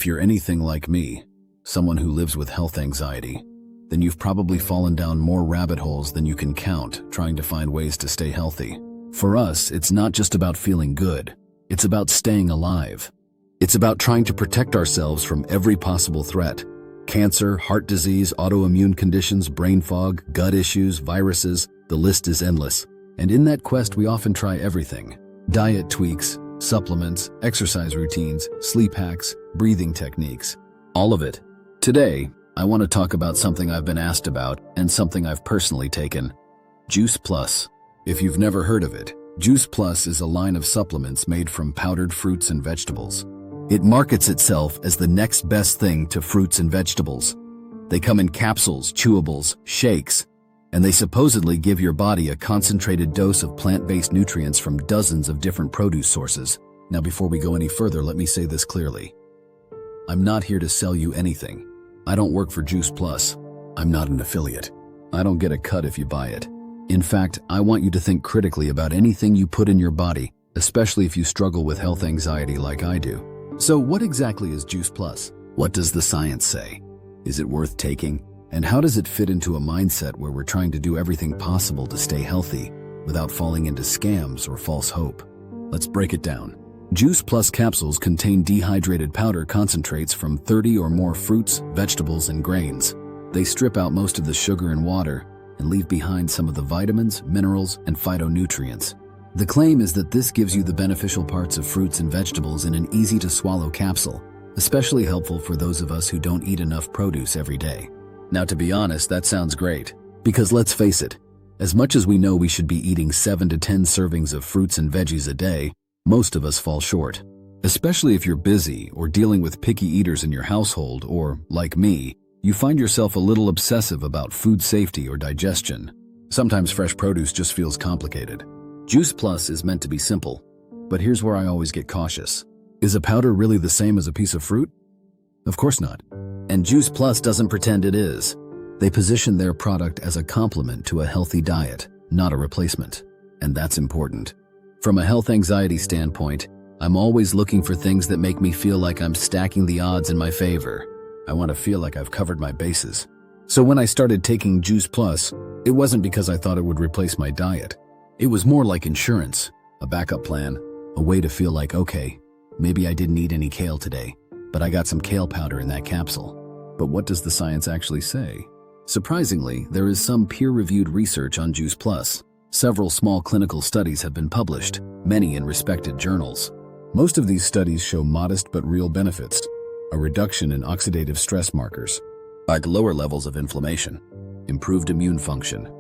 If you're anything like me, someone who lives with health anxiety, then you've probably fallen down more rabbit holes than you can count trying to find ways to stay healthy. For us, it's not just about feeling good. It's about staying alive. It's about trying to protect ourselves from every possible threat. Cancer, heart disease, autoimmune conditions, brain fog, gut issues, viruses, the list is endless. And in that quest, we often try everything. Diet tweaks, supplements, exercise routines, sleep hacks, breathing techniques. All of it. Today, I want to talk about something I've been asked about and something I've personally taken. Juice Plus. If you've never heard of it, Juice Plus is a line of supplements made from powdered fruits and vegetables. It markets itself as the next best thing to fruits and vegetables. They come in capsules, chewables, shakes, and they supposedly give your body a concentrated dose of plant-based nutrients from dozens of different produce sources. Now, before we go any further, let me say this clearly. I'm not here to sell you anything. I don't work for Juice Plus. I'm not an affiliate. I don't get a cut if you buy it. In fact, I want you to think critically about anything you put in your body, especially if you struggle with health anxiety like I do. So what exactly is Juice Plus? What does the science say? Is it worth taking? And how does it fit into a mindset where we're trying to do everything possible to stay healthy without falling into scams or false hope? Let's break it down. Juice Plus capsules contain dehydrated powder concentrates from 30 or more fruits, vegetables, and grains. They strip out most of the sugar and water and leave behind some of the vitamins, minerals, and phytonutrients. The claim is that this gives you the beneficial parts of fruits and vegetables in an easy-to-swallow capsule, especially helpful for those of us who don't eat enough produce every day. Now, to be honest, that sounds great. Because let's face it, as much as we know we should be eating 7 to 10 servings of fruits and veggies a day, most of us fall short. Especially if you're busy or dealing with picky eaters in your household, or, like me, you find yourself a little obsessive about food safety or digestion. Sometimes fresh produce just feels complicated. Juice Plus is meant to be simple, but here's where I always get cautious. Is a powder really the same as a piece of fruit? Of course not. And Juice Plus doesn't pretend it is. They position their product as a complement to a healthy diet, not a replacement. And that's important. From a health anxiety standpoint, I'm always looking for things that make me feel like I'm stacking the odds in my favor. I want to feel like I've covered my bases. So when I started taking Juice Plus, it wasn't because I thought it would replace my diet. It was more like insurance, a backup plan, a way to feel like, okay, maybe I didn't eat any kale today, but I got some kale powder in that capsule. But what does the science actually say? Surprisingly, there is some peer-reviewed research on Juice Plus. Several small clinical studies have been published, many in respected journals. Most of these studies show modest but real benefits: a reduction in oxidative stress markers, like lower levels of inflammation, improved immune function,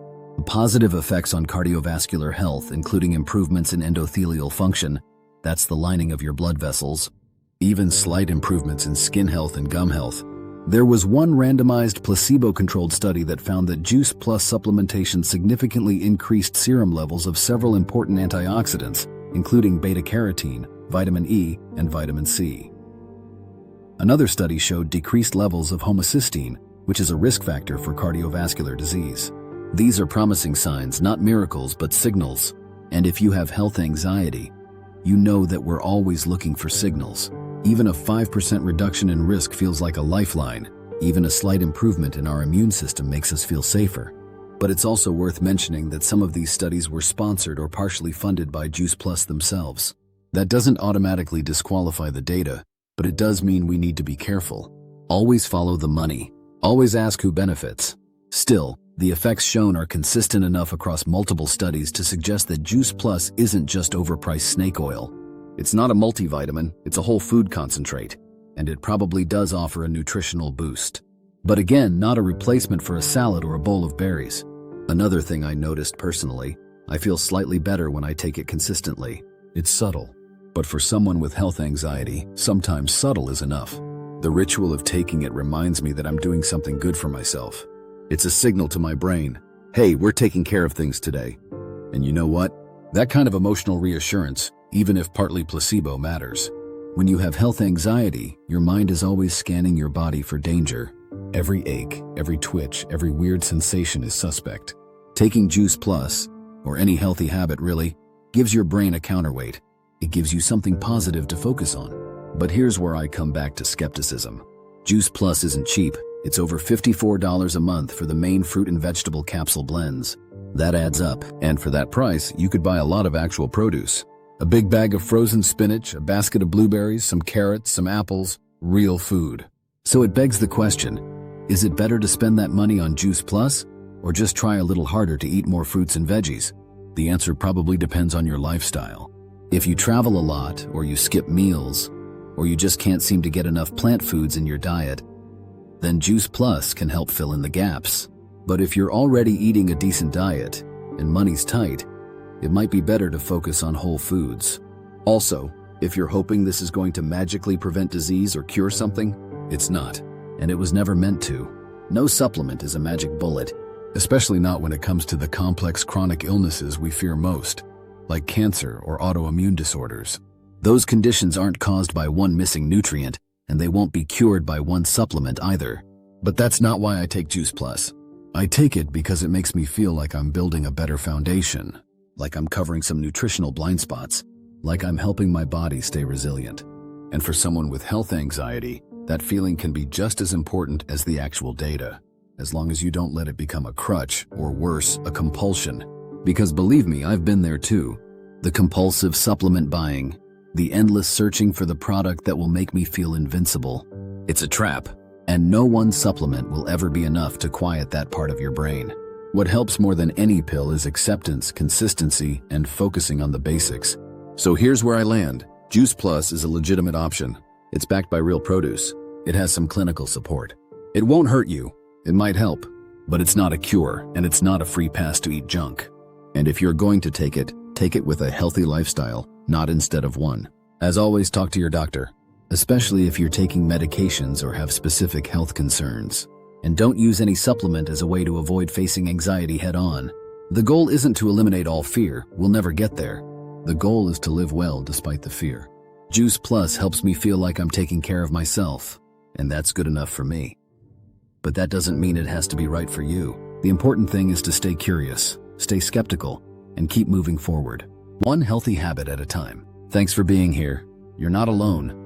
positive effects on cardiovascular health, including improvements in endothelial function, that's the lining of your blood vessels, even slight improvements in skin health and gum health. There was one randomized placebo-controlled study that found that Juice Plus supplementation significantly increased serum levels of several important antioxidants, including beta-carotene, vitamin E, and vitamin C. Another study showed decreased levels of homocysteine, which is a risk factor for cardiovascular disease. These are promising signs, not miracles, but signals. And if you have health anxiety, you know that we're always looking for signals. Even a 5% reduction in risk feels like a lifeline. Even a slight improvement in our immune system makes us feel safer. But it's also worth mentioning that some of these studies were sponsored or partially funded by Juice Plus themselves. That doesn't automatically disqualify the data, but it does mean we need to be careful. Always follow the money. Always ask who benefits. Still, the effects shown are consistent enough across multiple studies to suggest that Juice Plus isn't just overpriced snake oil. It's not a multivitamin, it's a whole food concentrate, and it probably does offer a nutritional boost. But again, not a replacement for a salad or a bowl of berries. Another thing I noticed personally, I feel slightly better when I take it consistently. It's subtle, but for someone with health anxiety, sometimes subtle is enough. The ritual of taking it reminds me that I'm doing something good for myself. It's a signal to my brain, hey, we're taking care of things today. And you know what? That kind of emotional reassurance, even if partly placebo, matters. When you have health anxiety, your mind is always scanning your body for danger. Every ache, every twitch, every weird sensation is suspect. Taking Juice Plus, or any healthy habit really, gives your brain a counterweight. It gives you something positive to focus on. But here's where I come back to skepticism. Juice Plus isn't cheap. It's over $54 a month for the main fruit and vegetable capsule blends. That adds up, and for that price, you could buy a lot of actual produce. A big bag of frozen spinach, a basket of blueberries, some carrots, some apples, real food. So it begs the question, is it better to spend that money on Juice Plus, or just try a little harder to eat more fruits and veggies? The answer probably depends on your lifestyle. If you travel a lot, or you skip meals, or you just can't seem to get enough plant foods in your diet, then Juice Plus can help fill in the gaps. But if you're already eating a decent diet, and money's tight, it might be better to focus on whole foods. Also, if you're hoping this is going to magically prevent disease or cure something, it's not, and it was never meant to. No supplement is a magic bullet, especially not when it comes to the complex chronic illnesses we fear most, like cancer or autoimmune disorders. Those conditions aren't caused by one missing nutrient, and they won't be cured by one supplement either. But that's not why I take Juice Plus. I take it because it makes me feel like I'm building a better foundation, like I'm covering some nutritional blind spots, like I'm helping my body stay resilient. And for someone with health anxiety, that feeling can be just as important as the actual data, as long as you don't let it become a crutch, or worse, a compulsion. Because believe me, I've been there too. The compulsive supplement buying, the endless searching for the product that will make me feel invincible. It's a trap, and no one supplement will ever be enough to quiet that part of your brain. What helps more than any pill is acceptance, consistency, and focusing on the basics. So here's where I land. Juice Plus is a legitimate option. It's backed by real produce. It has some clinical support. It won't hurt you. It might help. But it's not a cure, and it's not a free pass to eat junk. And if you're going to take it with a healthy lifestyle, not instead of one. As always, talk to your doctor, especially if you're taking medications or have specific health concerns. And don't use any supplement as a way to avoid facing anxiety head-on. The goal isn't to eliminate all fear. We'll never get there. The goal is to live well despite the fear. Juice Plus helps me feel like I'm taking care of myself, and that's good enough for me. But that doesn't mean it has to be right for you. The important thing is to stay curious, stay skeptical, and keep moving forward, one healthy habit at a time. Thanks for being here. You're not alone.